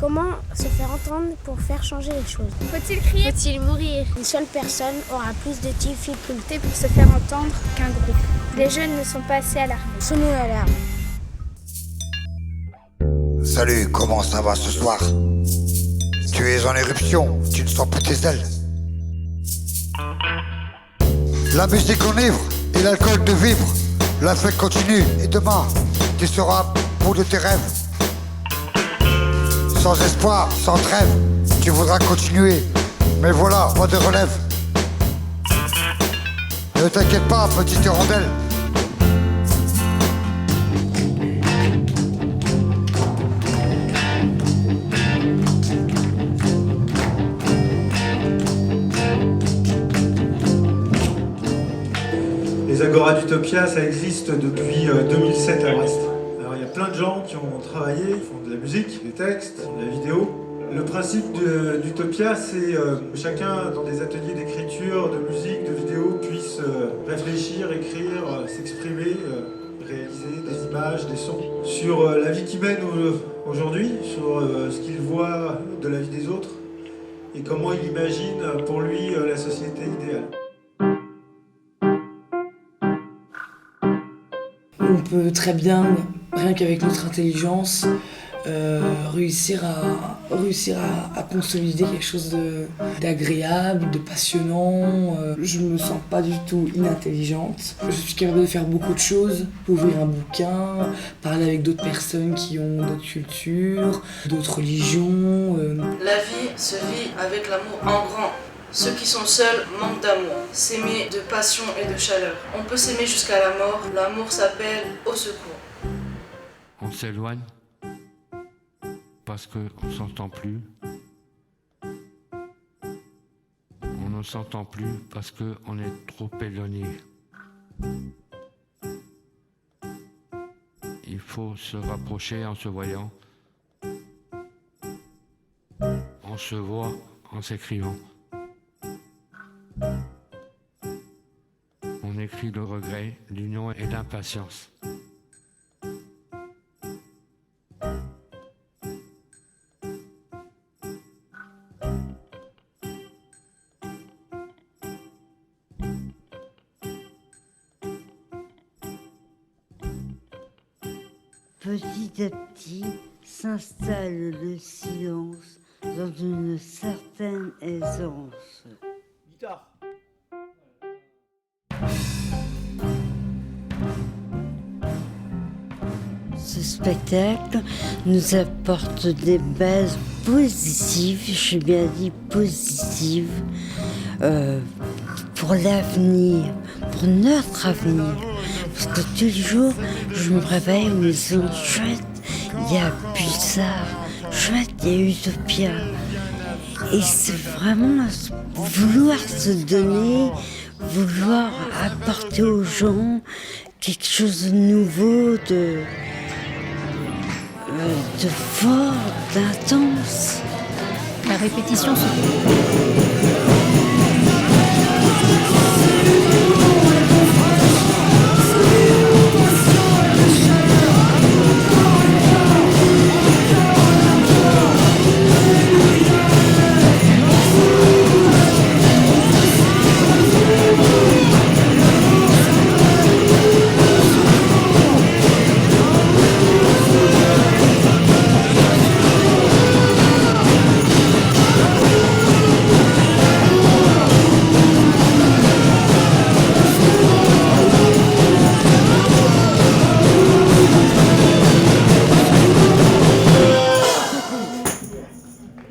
Comment se faire entendre pour faire changer les choses? Faut-il crier? Faut-il mourir? Une seule personne aura plus de difficultés Pour se faire entendre qu'un groupe. Les jeunes ne sont pas assez alarmés. Sonnons l'alarme. Salut, comment ça va ce soir? Tu es en éruption, tu ne sens plus tes ailes. La musique enivre et l'alcool de vivre. La fête continue et demain, tu seras au bout de tes rêves. Sans espoir, sans trêve, tu voudras continuer. Mais voilà, pas de relève. Ne t'inquiète pas, petite hirondelle. Les Agora d'Utopia, ça existe depuis 2007 à Brest. Alors il y a plein de gens qui ont travaillé, ils font de la musique, des textes, de la vidéo. Le principe d'Utopia, c'est chacun dans des ateliers d'écriture, de musique, de vidéo puisse réfléchir, écrire, s'exprimer, réaliser des images, des sons sur la vie qu'ils mènent aujourd'hui, sur ce qu'il voit de la vie des autres et comment il imagine pour lui la société idéale. On peut très bien, rien qu'avec notre intelligence, réussir à consolider quelque chose d'agréable, de passionnant. Je me sens pas du tout inintelligente. Je suis capable de faire beaucoup de choses, ouvrir un bouquin, parler avec d'autres personnes qui ont d'autres cultures, d'autres religions. La vie se vit avec l'amour en grand. Ceux qui sont seuls manquent d'amour, s'aimer de passion et de chaleur. On peut s'aimer jusqu'à la mort, l'amour s'appelle au secours. On s'éloigne parce qu'on ne s'entend plus. On ne s'entend plus parce qu'on est trop éloigné. Il faut se rapprocher en se voyant. On se voit en s'écrivant. On écrit le regret, l'union et l'impatience. Petit à petit s'installe le silence dans une certaine aisance. Guitare. Ce spectacle nous apporte des bases positives, j'ai bien dit positives, pour l'avenir, pour notre avenir. Parce que tous les jours, je me réveille en me disant chouette, il y a Pulsar, chouette, il y a Utopia. Et c'est vraiment vouloir se donner, vouloir apporter aux gens quelque chose de nouveau, de fort, d'intense. La répétition se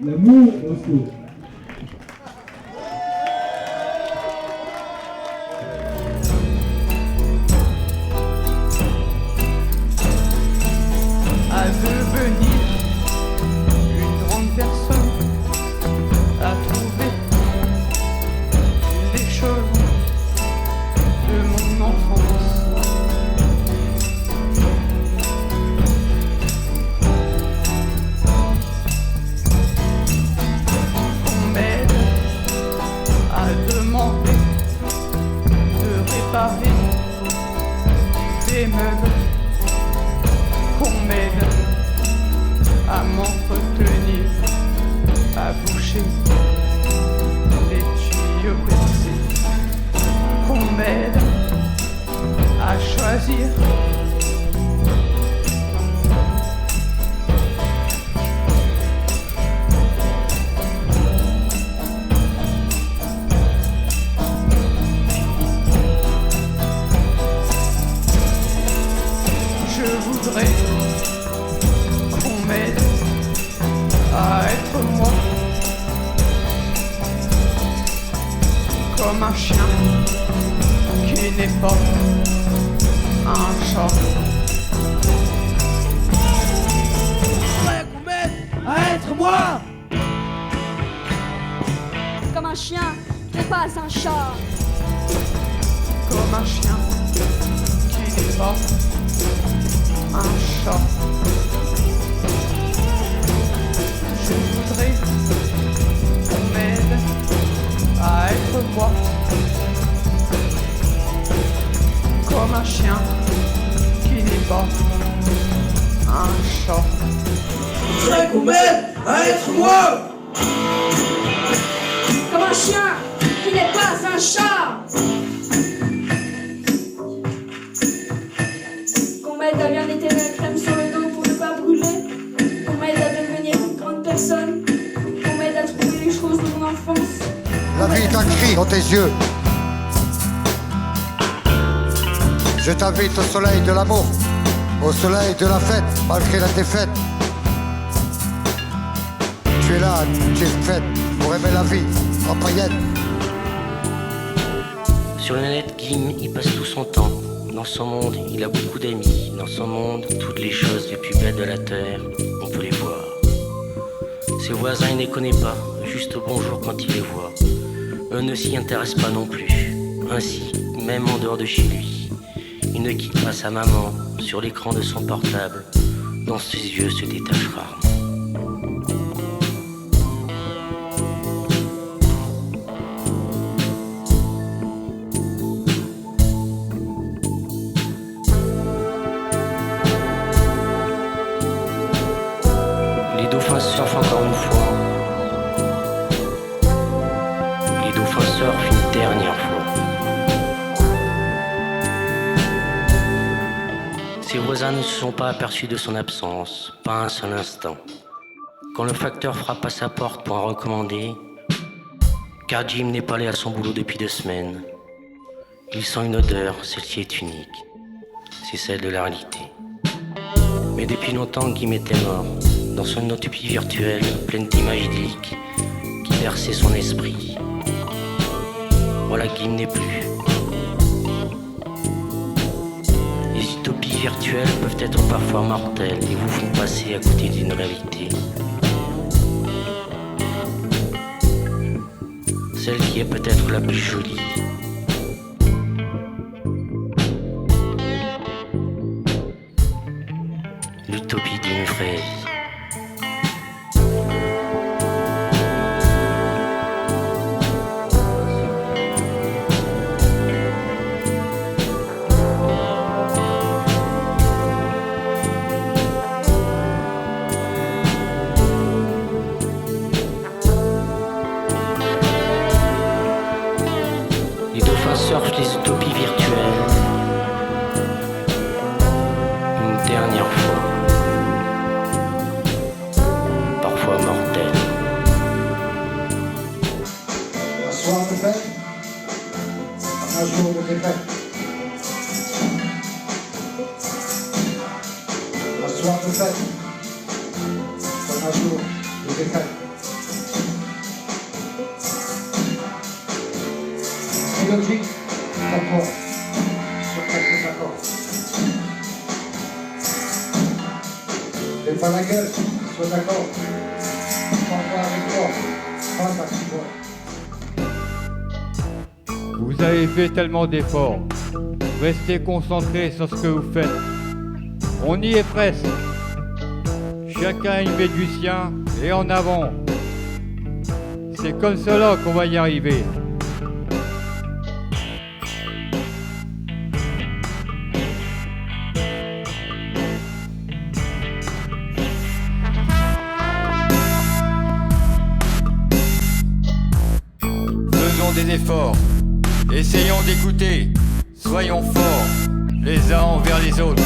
L'amour au secours. À devenir une grande personne, à trouver les choses de mon enfance. marcher, les tuyaux percés, qu'on m'aide à choisir. Je voudrais qu'on m'aide à être moi, comme un chien qui n'est pas un chat. Ouais, qu'on m'aide à être moi, Comme un chien qui n'est pas un chat. Comme un chien qui n'est pas un chat. Je voudrais qu'on m'aide à être moi, comme un chien qui n'est pas un chat. je voudrais qu'on m'aide à être moi, Comme un chien qui n'est pas un chat. Qu'on m'aide à bien éteindre la crème sur le dos pour ne pas brûler. Qu'on m'aide à devenir une grande personne. Qu'on m'aide à trouver les choses de mon enfance. La vie est un cri dans tes yeux. Je t'invite au soleil de l'amour, au soleil de la fête, malgré la défaite. Tu es là, tu es faite pour aimer la vie en paillettes. Sur le net, Guim, il passe tout son temps. Dans son monde, il a beaucoup d'amis. Dans son monde, toutes les choses les plus belles de la terre, on peut les voir. Ses voisins, il ne les connaît pas, juste bonjour quand il les voit. Eux ne s'y intéressent pas non plus. Ainsi, même en dehors de chez lui, il ne quitte pas sa maman sur l'écran de son portable, dont ses yeux se détachent rarement. Les dauphins surfent encore une fois. Les dauphins surfent une dernière fois. Ses voisins ne se sont pas aperçus de son absence, pas un seul instant. Quand le facteur frappe à sa porte pour en recommander, car Jim n'est pas allé à son boulot depuis 2 semaines, il sent une odeur, celle-ci est unique. C'est celle de la réalité. Mais depuis longtemps, Guim était mort, dans son utopie virtuelle, pleine d'images idylliques, qui berçaient son esprit. Voilà, Guim n'est plus. Les utopies virtuelles peuvent être parfois mortelles et vous font passer à côté d'une réalité. Celle qui est peut-être la plus jolie. L'utopie d'une fraise. Les dauphins surfent les utopies virtuelles. Une dernière fois. Parfois mortelle. Un soir de fête, un jour de défaite. Un soir de fête, comme un jour de défaite. Logique, d'accord, sur quelques accords. Fais pas la gueule, sois d'accord. Prends pas avec toi, pas ta petite. Vous avez fait tellement d'efforts. Restez concentrés sur ce que vous faites. On y est presque. Chacun y met du sien et en avant. C'est comme cela qu'on va y arriver. faisons des efforts. Essayons d'écouter. Soyons forts, les uns envers les autres.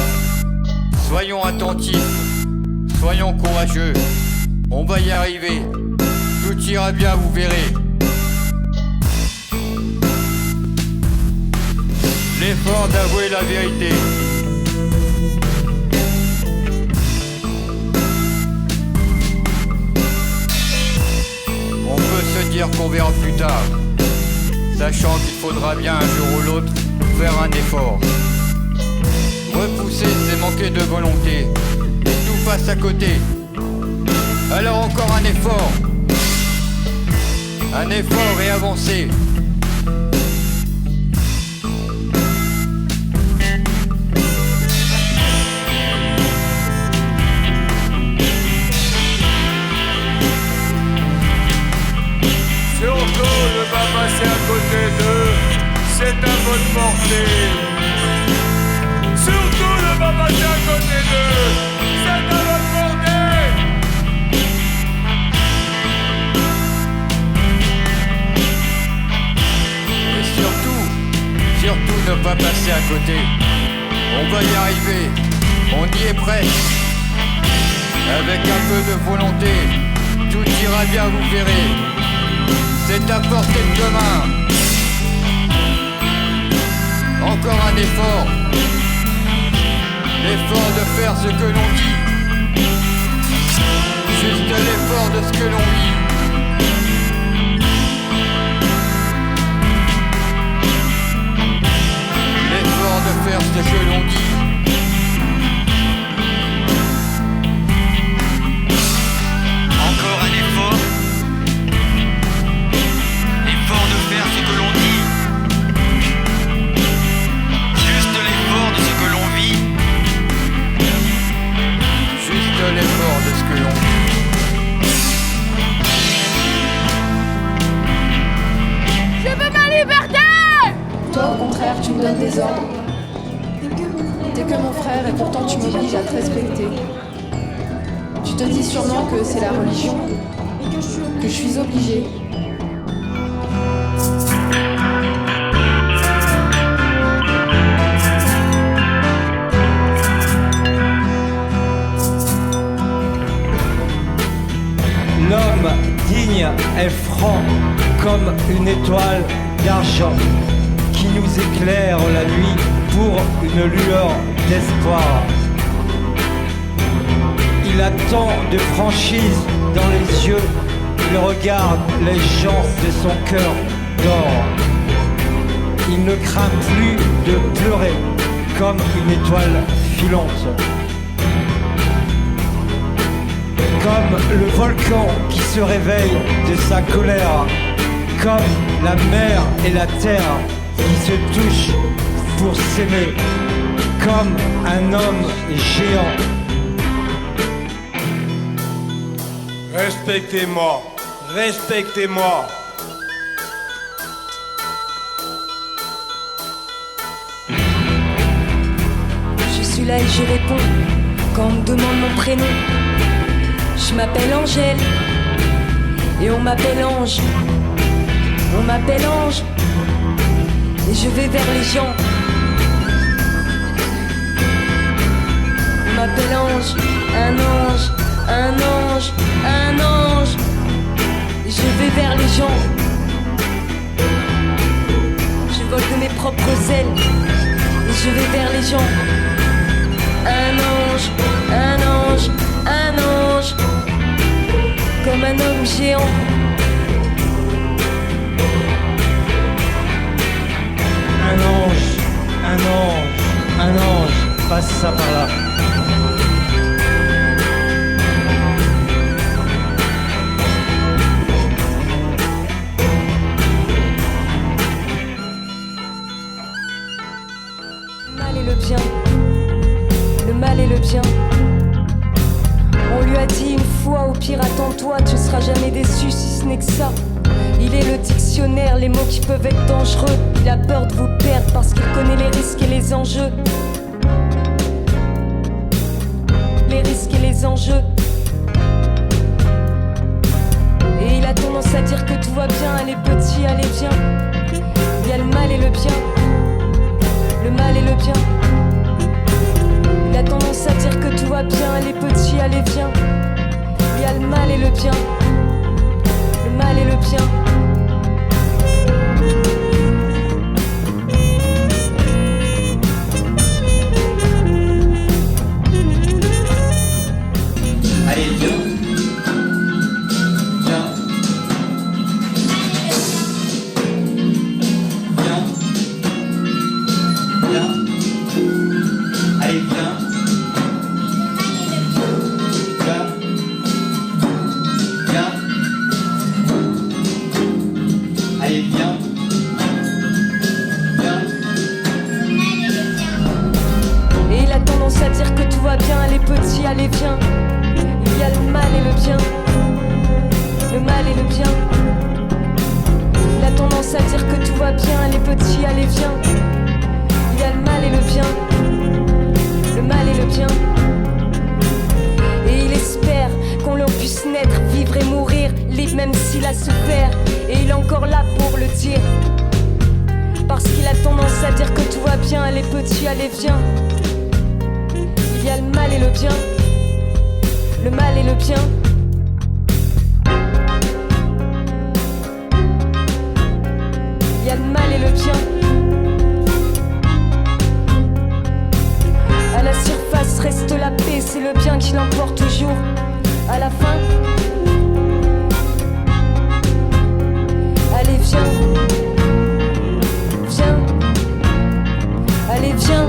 Soyons attentifs. Soyons courageux. On va y arriver. Tout ira bien, vous verrez. L'effort d'avouer la vérité. On peut se dire qu'on verra plus tard, sachant qu'il faudra bien un jour ou l'autre faire un effort. Repousser, c'est manquer de volonté, et tout passe à côté. Alors encore un effort et avancer. Surtout ne pas passer à côté d'eux, c'est à votre portée. Surtout ne pas passer à côté d'eux, c'est à votre portée. Et surtout ne pas passer à côté. On va y arriver, on y est presque. Avec un peu de volonté, tout ira bien, vous verrez. C'est à portée de main. Encore un effort. L'effort de faire ce que l'on dit. Juste l'effort de ce que l'on vit. L'effort de faire ce que l'on dit. Encore un effort. L'effort de faire ce que l'on dit. Juste l'effort de ce que l'on vit. Juste l'effort de ce que l'on vit. Je veux ma liberté! Toi, au contraire, tu me donnes des ordres. T'es que mon frère et pourtant tu m'obliges à te respecter. Tu te dis sûrement que c'est la religion, que je suis obligée. L'homme digne est franc comme une étoile d'argent qui nous éclaire la nuit pour une lueur d'espoir. Il a tant de franchise dans les yeux, il regarde les gens de son cœur d'or. Il ne craint plus de pleurer comme une étoile filante. Comme le volcan qui se réveille de sa colère, comme la mer et la terre qui se touchent pour s'aimer, comme un homme géant. Respectez-moi, respectez-moi. Je suis là et je réponds quand on me demande mon prénom. Je m'appelle Angèle et on m'appelle Ange. On m'appelle Ange et je vais vers les gens. On m'appelle Ange, un ange, un ange, un ange. Et je vais vers les gens. Je vole de mes propres ailes et je vais vers les gens. Un ange, un ange, un ange, comme un homme géant. Un ange, un ange, un ange, passe ça par là. Le mal et le bien, le mal et le bien. On lui a dit une fois, au pire attends-toi, tu ne seras jamais déçu si ce n'est que ça. Il est le dictionnaire, les mots qui peuvent être dangereux. Il a peur de vous perdre parce qu'il connaît les risques et les enjeux. Les risques et les enjeux. Et il a tendance à dire que tout va bien, allez petit, allez viens. Il y a le mal et le bien, le mal et le bien. Il a tendance à dire que tout va bien, allez petit, allez viens. Il y a le mal et le bien, le mal et le bien. Allez, viens. Viens. Viens. Viens. Allez, viens. Viens. Viens. Allez, viens. Viens. Et il a tendance à dire que tout va bien, allez petit, allez viens. Il y a le mal et le bien, le mal et le bien. Il a tendance à dire que tout va bien, les petits, allez viens. Il y a le mal et le bien, le mal et le bien. Et il espère qu'on leur puisse naître, vivre et mourir, libre même s'il a souffert. Et il est encore là pour le dire, parce qu'il a tendance à dire que tout va bien, les petits, allez viens. Il y a le mal et le bien, le mal et le bien. Il y a le mal et le bien. À la surface reste la paix, c'est le bien qui l'emporte toujours. À la fin, allez viens, viens, allez viens.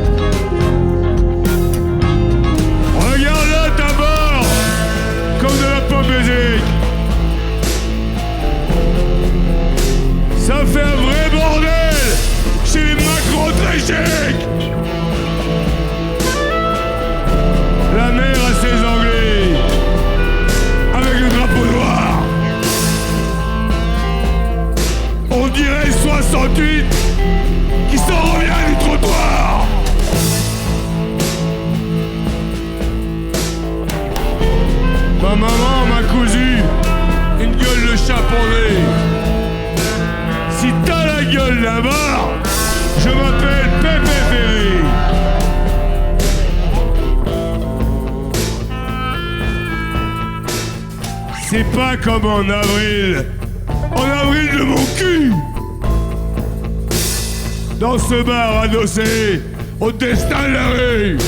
Regarde-la d'abord, comme de la pop music. Ça fait un vrai bordel chez les macro-tréchiques. La mer a ses Anglais, avec le drapeau noir. On dirait 68 qui s'en revient du trottoir. Ma maman m'a cousu une gueule de chapondé. Si t'as la gueule là-bas, je m'appelle Pépé Ferry. C'est pas comme en avril. En avril de mon cul. Dans ce bar adossé au destin de la rue.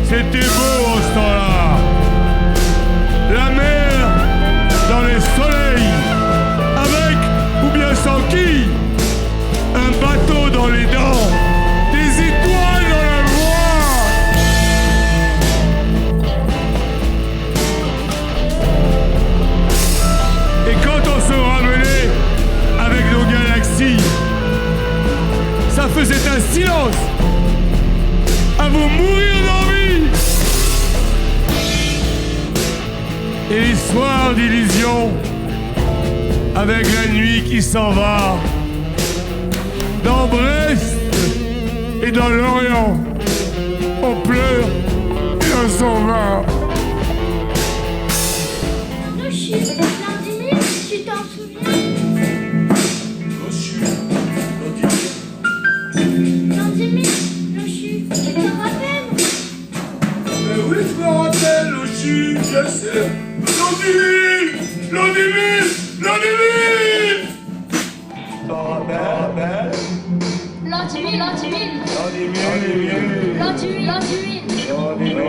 C'était beau en ce temps-là. La mer dans les soleils, avec ou bien sans qui. Un bateau dans les dents, des étoiles dans la voie. Et quand on se ramenait avec nos galaxies, ça faisait un silence à vous mourir d'envie. Et les soirs d'illusion, avec la nuit qui s'en va, dans Brest et dans l'Orient, on pleure et on s'en va. Tu t'en souviens? Tu te rappelles? Oui, je me rappelle, Lochi, bien sûr. L'an 2000. T'en rappelles? L'an 2000. Lochi. L'an 2000. T'en rappelles?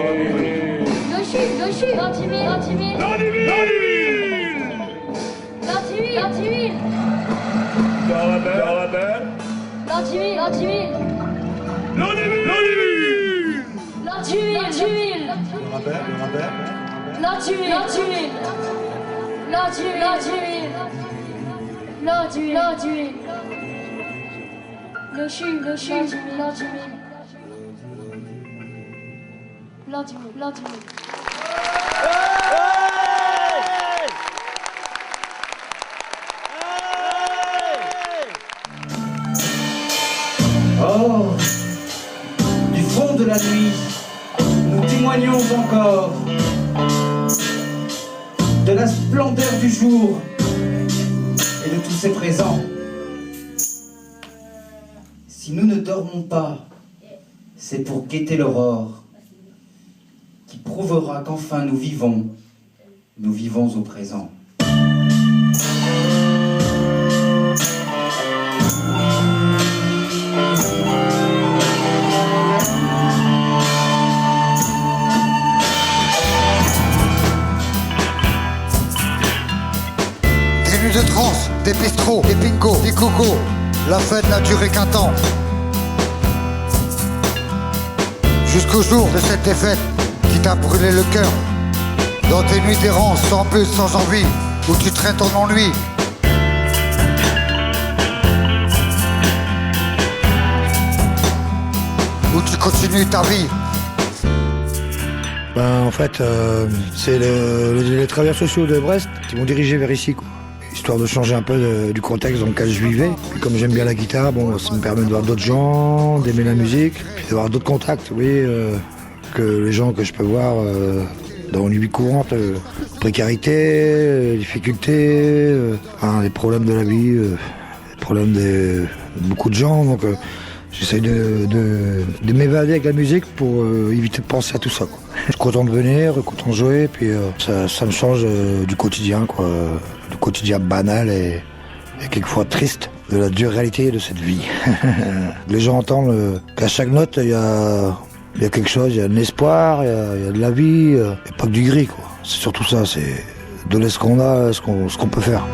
L'an 2000. l'heure du monde, l'heure du monde. Oh, du fond de la nuit, nous témoignons encore de la splendeur du jour et de tous ses présents. Si nous ne dormons pas, c'est pour guetter l'aurore, qui prouvera qu'enfin nous vivons au présent. Des nuits de trance, des bistros, des bingos, des gougos. La fête n'a duré qu'un temps. Jusqu'au jour de cette défaite qui t'a brûlé le cœur. Dans tes nuits d'errance, sans but, sans envie, où tu traînes ton ennui. Où tu continues ta vie. En fait, c'est les travailleurs sociaux de Brest qui m'ont dirigé vers ici, quoi. Histoire de changer un peu du contexte dans lequel je vivais. Puis comme j'aime bien la guitare, bon, ça me permet de voir d'autres gens, d'aimer la musique, puis d'avoir d'autres contacts, oui, que les gens que je peux voir dans une vie courante, précarité, difficultés, les problèmes de la vie, les problèmes de beaucoup de gens. Donc j'essaye de m'évader avec la musique pour éviter de penser à tout ça, quoi. Je suis content de venir, content de jouer, puis ça me change du quotidien, quoi. Du quotidien banal et quelquefois triste de la dure réalité de cette vie. Les gens entendent qu'à chaque note, il y a quelque chose, il y a de l'espoir, il y a de la vie, il n'y a pas que du gris, quoi. C'est surtout ça, c'est donner ce qu'on a, ce qu'on peut faire.